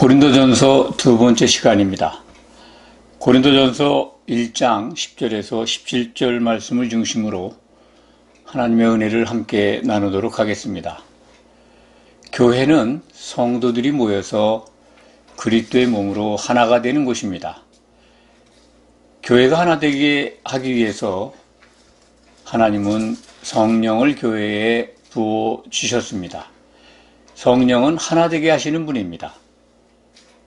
고린도전서 두 번째 시간입니다. 고린도전서 1장 10절에서 17절 말씀을 중심으로 하나님의 은혜를 함께 나누도록 하겠습니다. 교회는 성도들이 모여서 그리스도의 몸으로 하나가 되는 곳입니다. 교회가 하나 되게 하기 위해서 하나님은 성령을 교회에 부어 주셨습니다. 성령은 하나 되게 하시는 분입니다.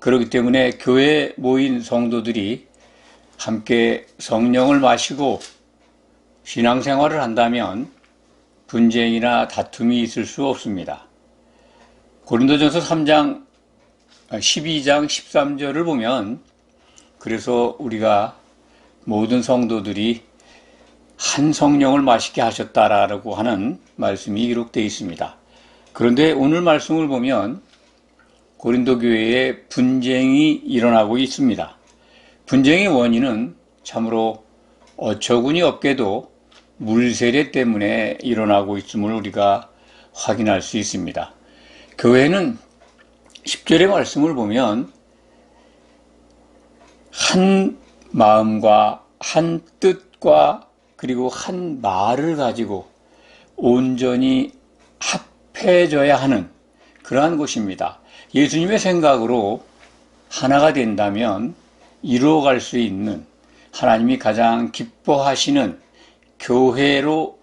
그렇기 때문에 교회에 모인 성도들이 함께 성령을 마시고 신앙생활을 한다면 분쟁이나 다툼이 있을 수 없습니다. 고린도전서 3장 12장 13절을 보면 그래서 우리가 모든 성도들이 한 성령을 마시게 하셨다라고 하는 말씀이 기록되어 있습니다. 그런데 오늘 말씀을 보면 고린도 교회에 분쟁이 일어나고 있습니다. 분쟁의 원인은 참으로 어처구니 없게도 물세례 때문에 일어나고 있음을 우리가 확인할 수 있습니다. 교회는 10절의 말씀을 보면 한 마음과 한 뜻과 그리고 한 말을 가지고 온전히 합해져야 하는 그러한 곳입니다. 예수님의 생각으로 하나가 된다면 이루어갈 수 있는 하나님이 가장 기뻐하시는 교회로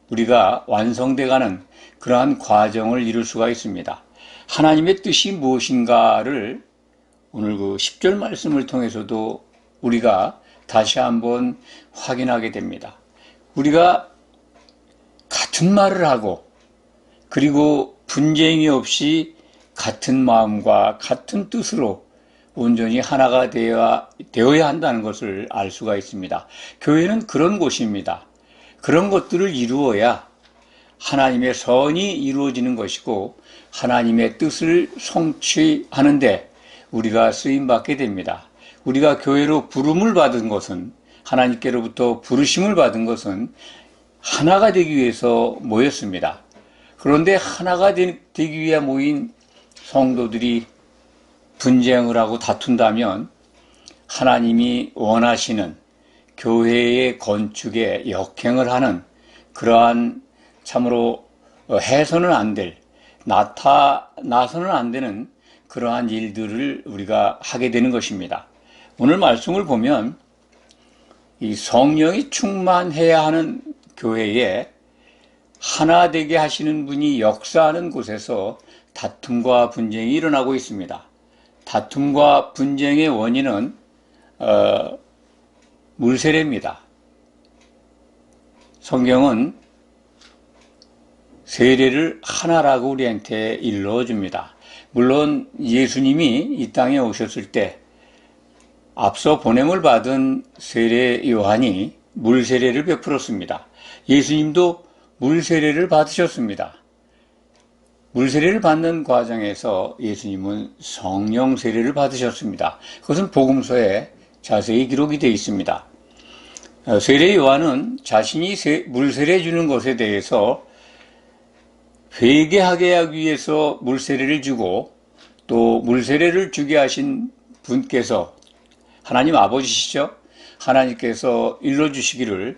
우리가 완성돼가는 그러한 과정을 이룰 수가 있습니다. 하나님의 뜻이 무엇인가를 오늘 그 10절 말씀을 통해서도 우리가 다시 한번 확인하게 됩니다. 우리가 같은 말을 하고 그리고 분쟁이 없이 같은 마음과 같은 뜻으로 온전히 하나가 되어야 한다는 것을 알 수가 있습니다. 교회는 그런 곳입니다. 그런 것들을 이루어야 하나님의 선이 이루어지는 것이고 하나님의 뜻을 성취하는데 우리가 쓰임받게 됩니다. 우리가 교회로 부름을 받은 것은 하나님께로부터 부르심을 받은 것은 하나가 되기 위해서 모였습니다. 그런데 하나가 되기 위해 모인 성도들이 분쟁을 하고 다툰다면 하나님이 원하시는 교회의 건축에 역행을 하는 그러한 참으로 해서는 안 될, 나타나서는 안 되는 그러한 일들을 우리가 하게 되는 것입니다. 오늘 말씀을 보면 이 성령이 충만해야 하는 교회에 하나 되게 하시는 분이 역사하는 곳에서 다툼과 분쟁이 일어나고 있습니다. 다툼과 분쟁의 원인은 물세례입니다. 성경은 세례를 하나라고 우리한테 일러줍니다. 물론 예수님이 이 땅에 오셨을 때 앞서 보냄을 받은 세례 요한이 물세례를 베풀었습니다. 예수님도 물세례를 받으셨습니다. 물세례를 받는 과정에서 예수님은 성령 세례를 받으셨습니다. 그것은 복음서에 자세히 기록이 되어 있습니다. 세례 요한은 자신이 물세례 주는 것에 대해서 회개하게 하기 위해서 물세례를 주고 또 물세례를 주게 하신 분께서 하나님 아버지시죠? 하나님께서 일러주시기를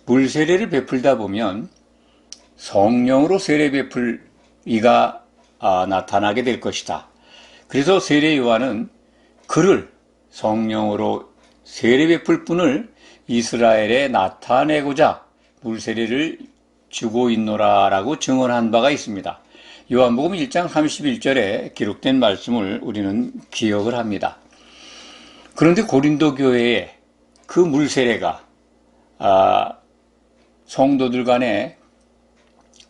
물세례를 베풀다 보면 성령으로 세례 베풀 이가 나타나게 될 것이다. 그래서 세례 요한은 그를 성령으로 세례 베풀 분을 이스라엘에 나타내고자 물세례를 주고 있노라라고 증언한 바가 있습니다. 요한복음 1장 31절에 기록된 말씀을 우리는 기억을 합니다. 그런데 고린도 교회에 그 물세례가 성도들 간에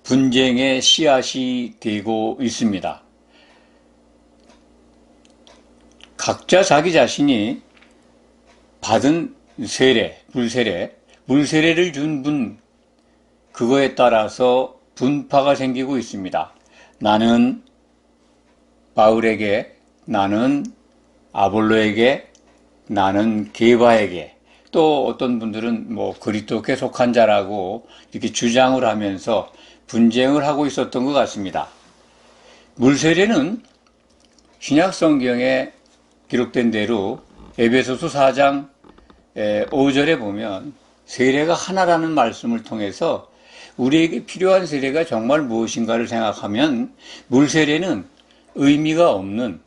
분쟁의 씨앗이 되고 있습니다. 각자 자기 자신이 받은 물세례를 준 분, 그거에 따라서 분파가 생기고 있습니다. 나는 바울에게, 나는 아볼로에게, 나는 게바에게, 또 어떤 분들은 그리스도께 속한 자라고 이렇게 주장을 하면서 분쟁을 하고 있었던 것 같습니다. 물세례는 신약 성경에 기록된 대로 에베소서 4장 5절에 보면 세례가 하나라는 말씀을 통해서 우리에게 필요한 세례가 정말 무엇인가를 생각하면 물세례는 의미가 없는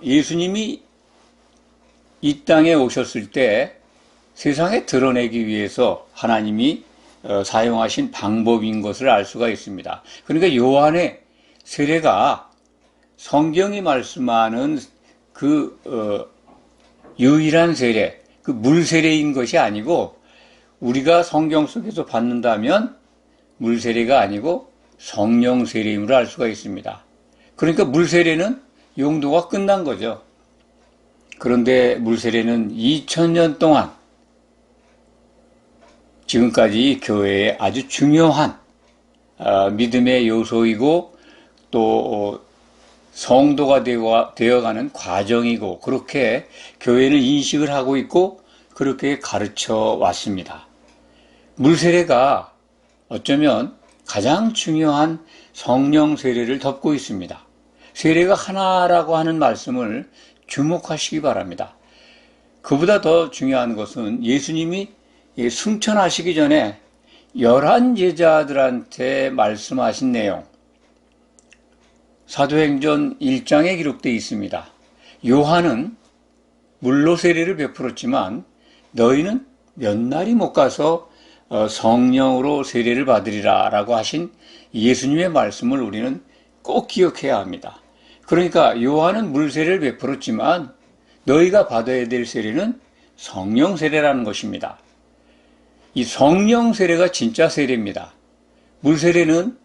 예수님이 이 땅에 오셨을 때 세상에 드러내기 위해서 하나님이 사용하신 방법인 것을 알 수가 있습니다. 그러니까 요한의 세례가 성경이 말씀하는 그 유일한 세례, 그 물세례인 것이 아니고 우리가 성경 속에서 받는다면 물세례가 아니고 성령 세례임을 알 수가 있습니다. 그러니까 물세례는 용도가 끝난 거죠. 그런데 물세례는 2000년 동안 지금까지 교회의 아주 중요한 믿음의 요소이고 또 성도가 되어가는 과정이고 그렇게 교회는 인식을 하고 있고 그렇게 가르쳐 왔습니다. 물세례가 어쩌면 가장 중요한 성령 세례를 덮고 있습니다. 세례가 하나라고 하는 말씀을 주목하시기 바랍니다. 그보다 더 중요한 것은 예수님이 승천하시기 전에 11 제자들한테 말씀하신 내용, 사도행전 1장에 기록되어 있습니다. 요한은 물로 세례를 베풀었지만 너희는 몇 날이 못 가서 성령으로 세례를 받으리라 라고 하신 예수님의 말씀을 우리는 꼭 기억해야 합니다. 그러니까 요한은 물세례를 베풀었지만 너희가 받아야 될 세례는 성령 세례라는 것입니다. 이 성령 세례가 진짜 세례입니다. 물세례는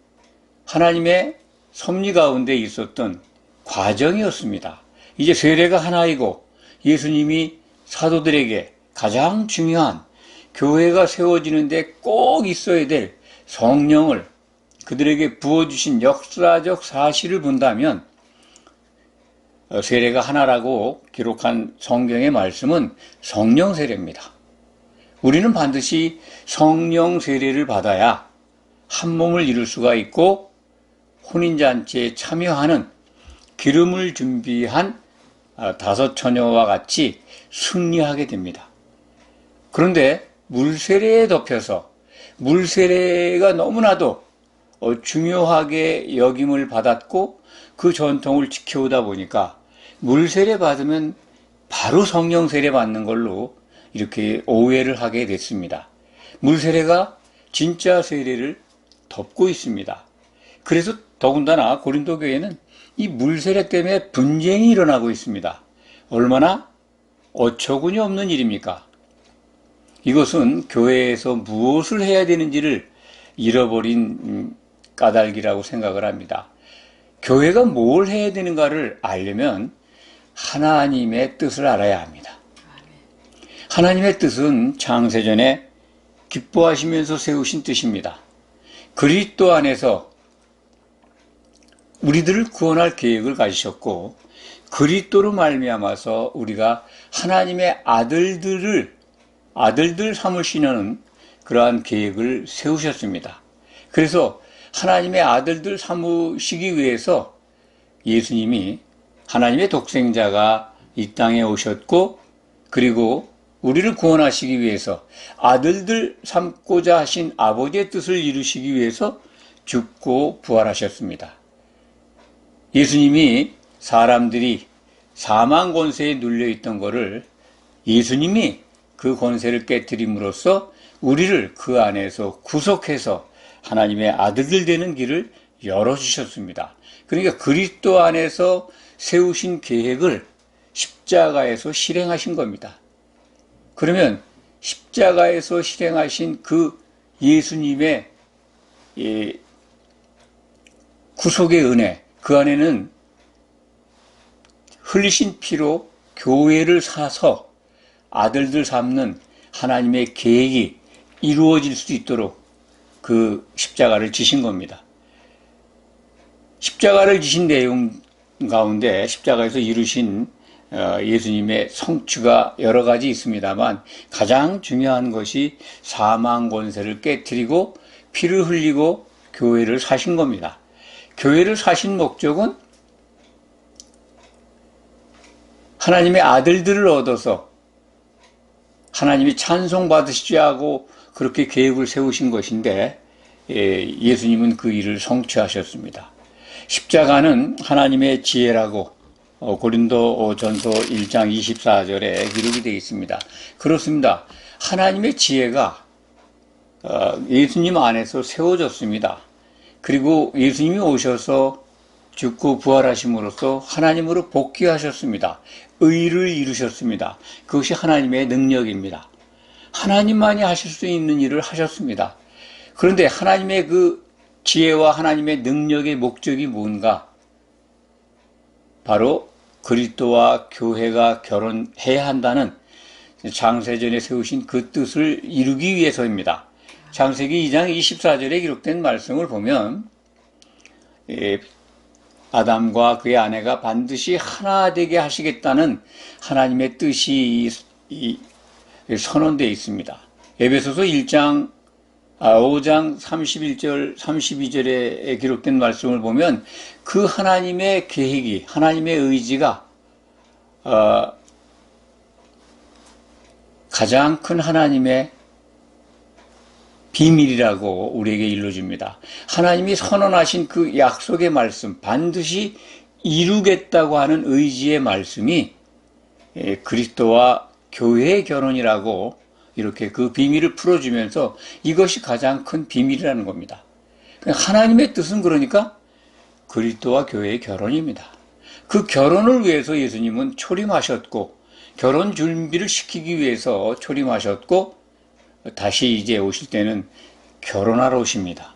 하나님의 섭리 가운데 있었던 과정이었습니다. 이제 세례가 하나이고 예수님이 사도들에게 가장 중요한 교회가 세워지는데 꼭 있어야 될 성령을 그들에게 부어주신 역사적 사실을 본다면 세례가 하나라고 기록한 성경의 말씀은 성령 세례입니다. 우리는 반드시 성령 세례를 받아야 한 몸을 이룰 수가 있고 혼인잔치에 참여하는 기름을 준비한 5 처녀와 같이 승리하게 됩니다. 그런데 물세례에 덮여서 물세례가 너무나도 중요하게 여김을 받았고 그 전통을 지켜오다 보니까 물세례 받으면 바로 성령 세례 받는 걸로 이렇게 오해를 하게 됐습니다. 물세례가 진짜 세례를 덮고 있습니다. 그래서 더군다나 고린도 교회는 이 물세례 때문에 분쟁이 일어나고 있습니다. 얼마나 어처구니 없는 일입니까? 이것은 교회에서 무엇을 해야 되는지를 잃어버린 까닭이라고 생각을 합니다. 교회가 뭘 해야 되는가를 알려면 하나님의 뜻을 알아야 합니다. 하나님의 뜻은 창세전에 기뻐하시면서 세우신 뜻입니다. 그리스도 안에서 우리들을 구원할 계획을 가지셨고 그리스도로 말미암아서 우리가 하나님의 아들들 삼으시는 그러한 계획을 세우셨습니다. 그래서 하나님의 아들들 삼으시기 위해서 예수님이 하나님의 독생자가 이 땅에 오셨고 그리고 우리를 구원하시기 위해서 아들들 삼고자 하신 아버지의 뜻을 이루시기 위해서 죽고 부활하셨습니다. 예수님이 사람들이 사망 권세에 눌려있던 것을 예수님이 그 권세를 깨뜨림으로써 우리를 그 안에서 구속해서 하나님의 아들들 되는 길을 열어주셨습니다. 그러니까 그리스도 안에서 세우신 계획을 십자가에서 실행하신 겁니다. 그러면 십자가에서 실행하신 그 예수님의 구속의 은혜, 그 안에는 흘리신 피로 교회를 사서 아들들 삼는 하나님의 계획이 이루어질 수 있도록 그 십자가를 지신 겁니다. 십자가를 지신 내용 가운데 십자가에서 이루신 예수님의 성취가 여러 가지 있습니다만 가장 중요한 것이 사망 권세를 깨뜨리고 피를 흘리고 교회를 사신 겁니다. 교회를 사신 목적은 하나님의 아들들을 얻어서 하나님이 찬송받으시자 하고 그렇게 계획을 세우신 것인데 예수님은 그 일을 성취하셨습니다. 십자가는 하나님의 지혜라고 고린도전서 1장 24절에 기록이 되어 있습니다. 그렇습니다. 하나님의 지혜가 예수님 안에서 세워졌습니다. 그리고 예수님이 오셔서 죽고 부활하심으로써 하나님으로 복귀하셨습니다. 의를 이루셨습니다. 그것이 하나님의 능력입니다. 하나님만이 하실 수 있는 일을 하셨습니다. 그런데 하나님의 그 지혜와 하나님의 능력의 목적이 뭔가? 바로 그리스도와 교회가 결혼해야 한다는 창세전에 세우신 그 뜻을 이루기 위해서입니다. 창세기 2장 24절에 기록된 말씀을 보면 아담과 그의 아내가 반드시 하나 되게 하시겠다는 하나님의 뜻이 선언되어 있습니다. 에베소서 5장 31절, 32절에 기록된 말씀을 보면 그 하나님의 계획이, 하나님의 의지가 가장 큰 하나님의 비밀이라고 우리에게 일러줍니다. 하나님이 선언하신 그 약속의 말씀, 반드시 이루겠다고 하는 의지의 말씀이 그리스도와 교회의 결혼이라고 이렇게 그 비밀을 풀어주면서 이것이 가장 큰 비밀이라는 겁니다. 하나님의 뜻은 그러니까 그리스도와 교회의 결혼입니다. 그 결혼을 위해서 예수님은 초림하셨고 결혼 준비를 시키기 위해서 초림하셨고 다시 이제 오실 때는 결혼하러 오십니다.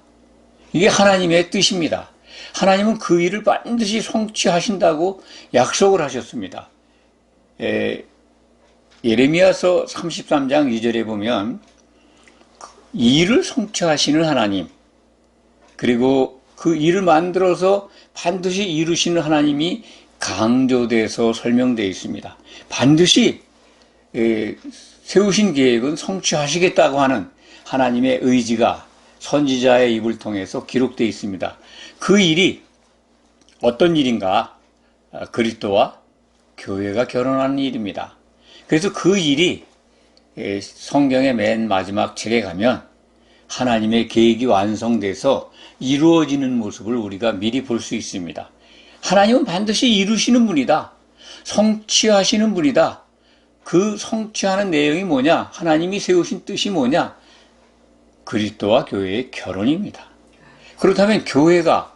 이게 하나님의 뜻입니다. 하나님은 그 일을 반드시 성취하신다고 약속을 하셨습니다. 예레미야서 33장 2절에 보면 이 일을 성취하시는 하나님, 그리고 그 일을 만들어서 반드시 이루시는 하나님이 강조돼서 설명되어 있습니다. 반드시 세우신 계획은 성취하시겠다고 하는 하나님의 의지가 선지자의 입을 통해서 기록되어 있습니다. 그 일이 어떤 일인가? 그리스도와 교회가 결혼하는 일입니다. 그래서 그 일이 성경의 맨 마지막 책에 가면 하나님의 계획이 완성돼서 이루어지는 모습을 우리가 미리 볼 수 있습니다. 하나님은 반드시 이루시는 분이다. 성취하시는 분이다. 그 성취하는 내용이 뭐냐? 하나님이 세우신 뜻이 뭐냐? 그리스도와 교회의 결혼입니다. 그렇다면 교회가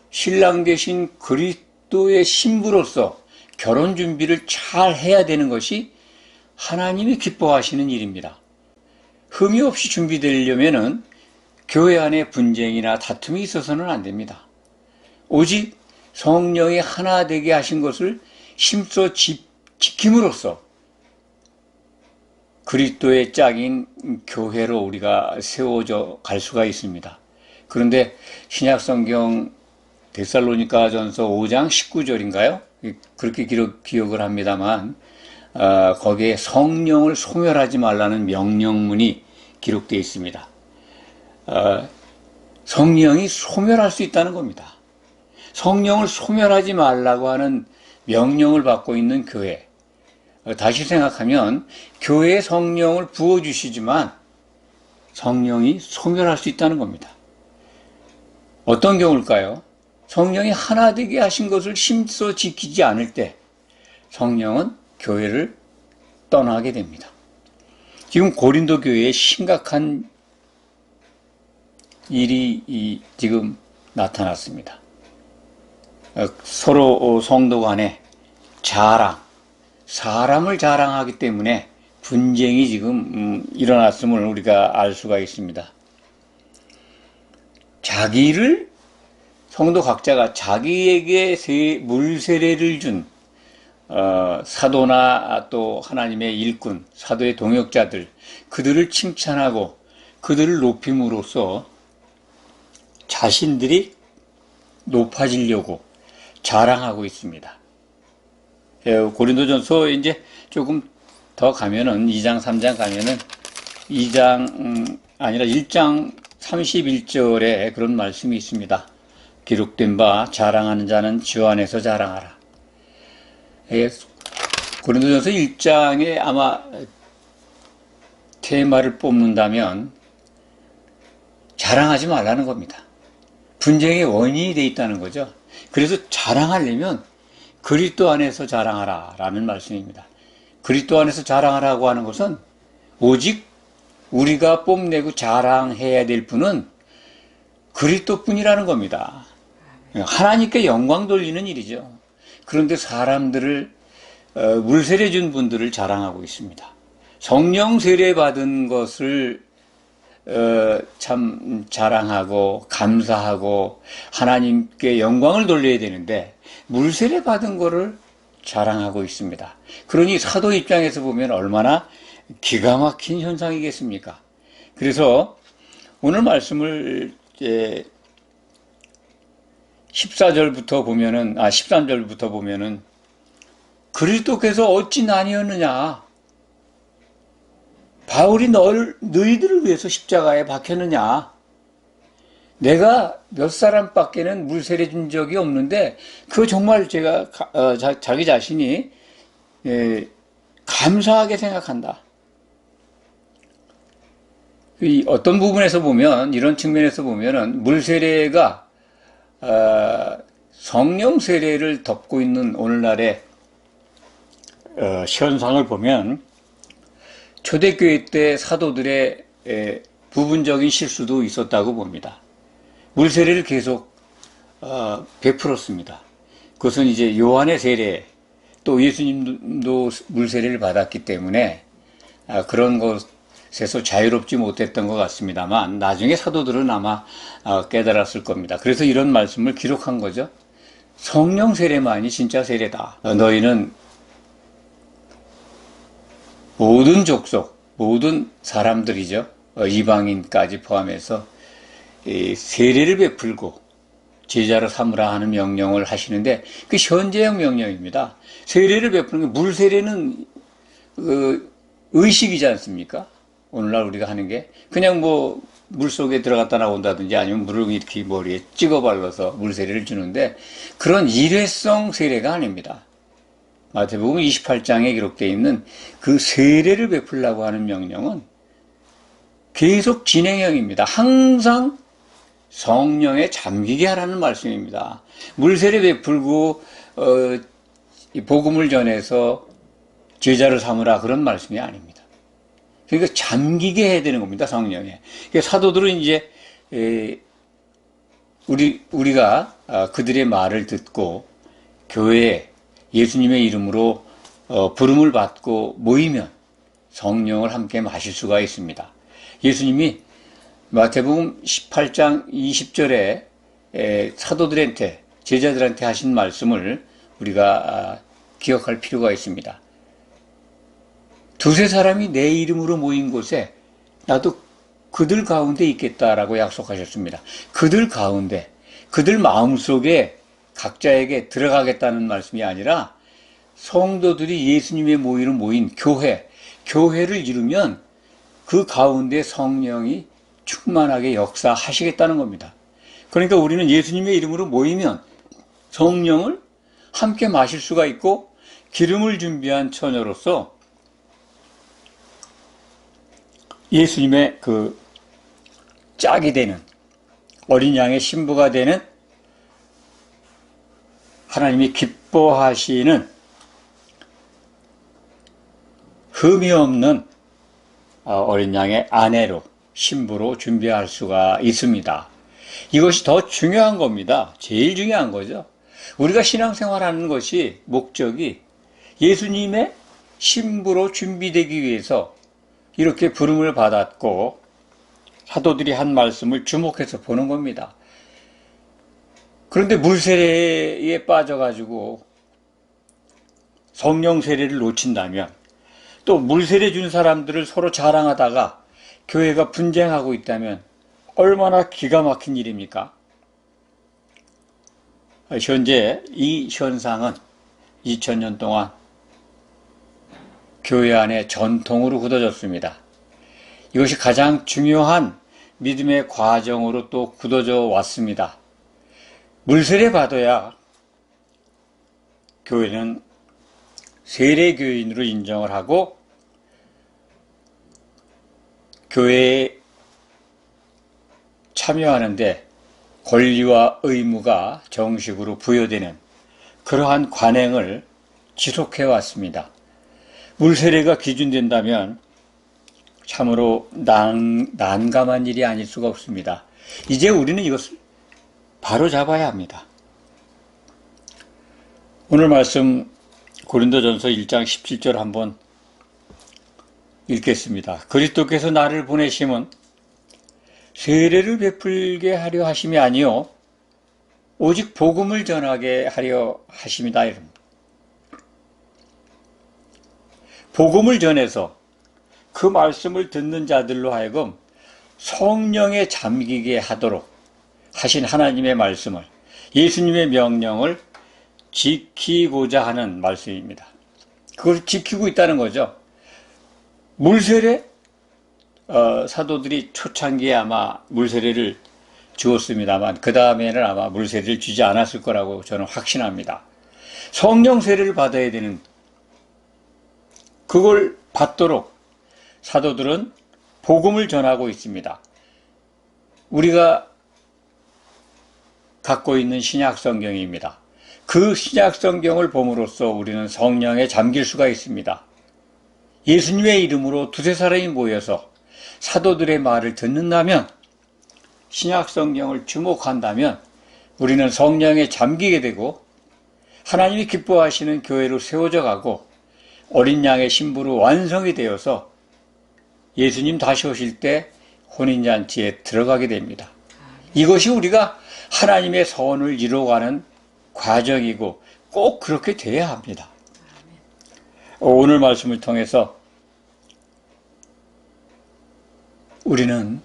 신랑 되신 그리스도의 신부로서 결혼 준비를 잘 해야 되는 것이 하나님이 기뻐하시는 일입니다. 흠이 없이 준비되려면은 교회 안에 분쟁이나 다툼이 있어서는 안 됩니다. 오직 성령이 하나 되게 하신 것을 힘써 지킴으로써 그리스도의 짝인 교회로 우리가 세워져 갈 수가 있습니다. 그런데 신약성경 데살로니가전서 5장 19절인가요? 그렇게 기억을 합니다만 거기에 성령을 소멸하지 말라는 명령문이 기록되어 있습니다. 성령이 소멸할 수 있다는 겁니다. 성령을 소멸하지 말라고 하는 명령을 받고 있는 교회. 다시 생각하면 교회에 성령을 부어주시지만 성령이 소멸할 수 있다는 겁니다. 어떤 경우일까요? 성령이 하나 되게 하신 것을 힘써 지키지 않을 때 성령은 교회를 떠나게 됩니다. 지금 고린도 교회에 심각한 일이 지금 나타났습니다. 서로 성도 간에 사람을 자랑하기 때문에 분쟁이 지금 일어났음을 우리가 알 수가 있습니다. 성도 각자가 자기에게 물세례를 준 사도나 또 하나님의 일꾼, 사도의 동역자들, 그들을 칭찬하고 그들을 높임으로써 자신들이 높아지려고 자랑하고 있습니다. 고린도전서 이제 조금 더 가면은 2장, 3장 가면은 1장 31절에 그런 말씀이 있습니다. 기록된 바 자랑하는 자는 주 안에서 자랑하라. 고린도전서 1장에 아마 테마를 뽑는다면 자랑하지 말라는 겁니다. 분쟁의 원인이 돼 있다는 거죠. 그래서 자랑하려면 그리스도 안에서 자랑하라 라는 말씀입니다. 그리스도 안에서 자랑하라고 하는 것은 오직 우리가 뽐내고 자랑해야 될 분은 그리스도뿐이라는 겁니다. 하나님께 영광 돌리는 일이죠. 그런데 사람들을 물세례 준 분들을 자랑하고 있습니다. 성령 세례 받은 것을 참 자랑하고 감사하고 하나님께 영광을 돌려야 되는데 물세례 받은 거를 자랑하고 있습니다. 그러니 사도 입장에서 보면 얼마나 기가 막힌 현상이겠습니까? 그래서 오늘 말씀을 13절부터 보면은 그리스도께서 어찌 나뉘었느냐? 바울이 너희들을 위해서 십자가에 박혔느냐? 내가 몇 사람밖에는 물세례 준 적이 없는데 그거 정말 제가 자기 자신이 감사하게 생각한다. 어떤 부분에서 보면 이런 측면에서 보면은 물세례가 성령 세례를 덮고 있는 오늘날의 현상을 보면 초대교회 때 사도들의 부분적인 실수도 있었다고 봅니다. 물세례를 계속 베풀었습니다. 그것은 이제 요한의 세례, 또 예수님도 물세례를 받았기 때문에 그런 것에서 자유롭지 못했던 것 같습니다만 나중에 사도들은 아마 깨달았을 겁니다. 그래서 이런 말씀을 기록한 거죠. 성령 세례만이 진짜 세례다. 너희는 모든 족속, 모든 사람들이죠. 이방인까지 포함해서 세례를 베풀고 제자로 삼으라 하는 명령을 하시는데 그 현재형 명령입니다. 세례를 베푸는 게 물세례는 의식이지 않습니까? 오늘날 우리가 하는 게 그냥 뭐 물속에 들어갔다 나온다든지 아니면 물을 이렇게 머리에 찍어 발라서 물세례를 주는데 그런 일회성 세례가 아닙니다. 마태복음 28장에 기록되어 있는 그 세례를 베풀라고 하는 명령은 계속 진행형입니다. 항상 성령에 잠기게 하라는 말씀입니다. 물세례 베풀고 복음을 전해서 제자를 삼으라 그런 말씀이 아닙니다. 그러니까 잠기게 해야 되는 겁니다. 성령에. 그러니까 사도들은 이제 우리가 그들의 말을 듣고 교회에 예수님의 이름으로 부름을 받고 모이면 성령을 함께 마실 수가 있습니다. 예수님이 마태복음 18장 20절에 사도들한테 제자들한테 하신 말씀을 우리가 기억할 필요가 있습니다. 두세 사람이 내 이름으로 모인 곳에 나도 그들 가운데 있겠다라고 약속하셨습니다. 그들 가운데, 그들 마음속에 각자에게 들어가겠다는 말씀이 아니라 성도들이 예수님의 모임으로 모인 교회를 이루면 그 가운데 성령이 충만하게 역사하시겠다는 겁니다. 그러니까 우리는 예수님의 이름으로 모이면 성령을 함께 마실 수가 있고 기름을 준비한 처녀로서 예수님의 그 짝이 되는 어린 양의 신부가 되는 하나님이 기뻐하시는 흠이 없는 어린 양의 아내로 신부로 준비할 수가 있습니다. 이것이 더 중요한 겁니다. 제일 중요한 거죠. 우리가 신앙생활하는 것이 목적이 예수님의 신부로 준비되기 위해서 이렇게 부름을 받았고 사도들이 한 말씀을 주목해서 보는 겁니다. 그런데 물세례에 빠져가지고 성령 세례를 놓친다면 또 물세례 준 사람들을 서로 자랑하다가 교회가 분쟁하고 있다면 얼마나 기가 막힌 일입니까? 현재 이 현상은 2000년 동안 교회 안에 전통으로 굳어졌습니다. 이것이 가장 중요한 믿음의 과정으로 또 굳어져 왔습니다. 물세례 받아야 교회는 세례교인으로 인정을 하고 교회에 참여하는데 권리와 의무가 정식으로 부여되는 그러한 관행을 지속해 왔습니다. 물세례가 기준된다면 참으로 난감한 일이 아닐 수가 없습니다. 이제 우리는 이것을 바로 잡아야 합니다. 오늘 말씀 고린도전서 1장 17절 한번 읽겠습니다. 그리스도께서 나를 보내심은 세례를 베풀게 하려 하심이 아니요 오직 복음을 전하게 하려 하심이다. 복음을 전해서 그 말씀을 듣는 자들로 하여금 성령에 잠기게 하도록 하신 하나님의 말씀을, 예수님의 명령을 지키고자 하는 말씀입니다. 그걸 지키고 있다는 거죠. 물세례, 사도들이 초창기에 아마 물세례를 주었습니다만 그 다음에는 아마 물세례를 주지 않았을 거라고 저는 확신합니다. 성령 세례를 받아야 되는, 그걸 받도록 사도들은 복음을 전하고 있습니다. 우리가 갖고 있는 신약 성경입니다. 그 신약 성경을 봄으로써 우리는 성령에 잠길 수가 있습니다. 예수님의 이름으로 두세 사람이 모여서 사도들의 말을 듣는다면, 신약 성경을 주목한다면 우리는 성령에 잠기게 되고 하나님이 기뻐하시는 교회로 세워져 가고 어린 양의 신부로 완성이 되어서 예수님 다시 오실 때 혼인잔치에 들어가게 됩니다. 이것이 우리가 하나님의 선을 이루어가는 과정이고 꼭 그렇게 돼야 합니다. 오늘 말씀을 통해서 우리는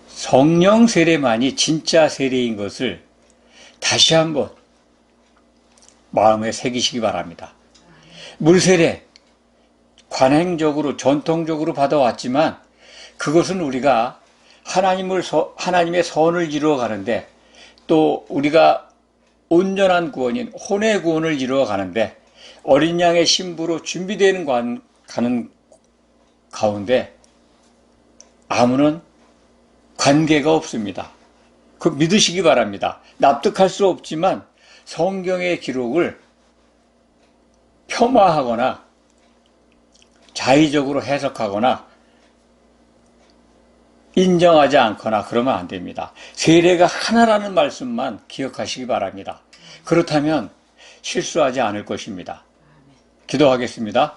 성령 세례만이 진짜 세례인 것을 다시 한번 마음에 새기시기 바랍니다. 물세례, 관행적으로 전통적으로 받아왔지만 그것은 우리가 하나님의 선을 이루어가는데, 또 우리가 온전한 구원인 혼의 구원을 이루어가는데 어린 양의 신부로 준비되는 가는 가운데 아무런 관계가 없습니다. 그 믿으시기 바랍니다. 납득할 수 없지만 성경의 기록을 폄하하거나 자의적으로 해석하거나 인정하지 않거나 그러면 안 됩니다. 세례가 하나라는 말씀만 기억하시기 바랍니다. 그렇다면 실수하지 않을 것입니다. 기도하겠습니다.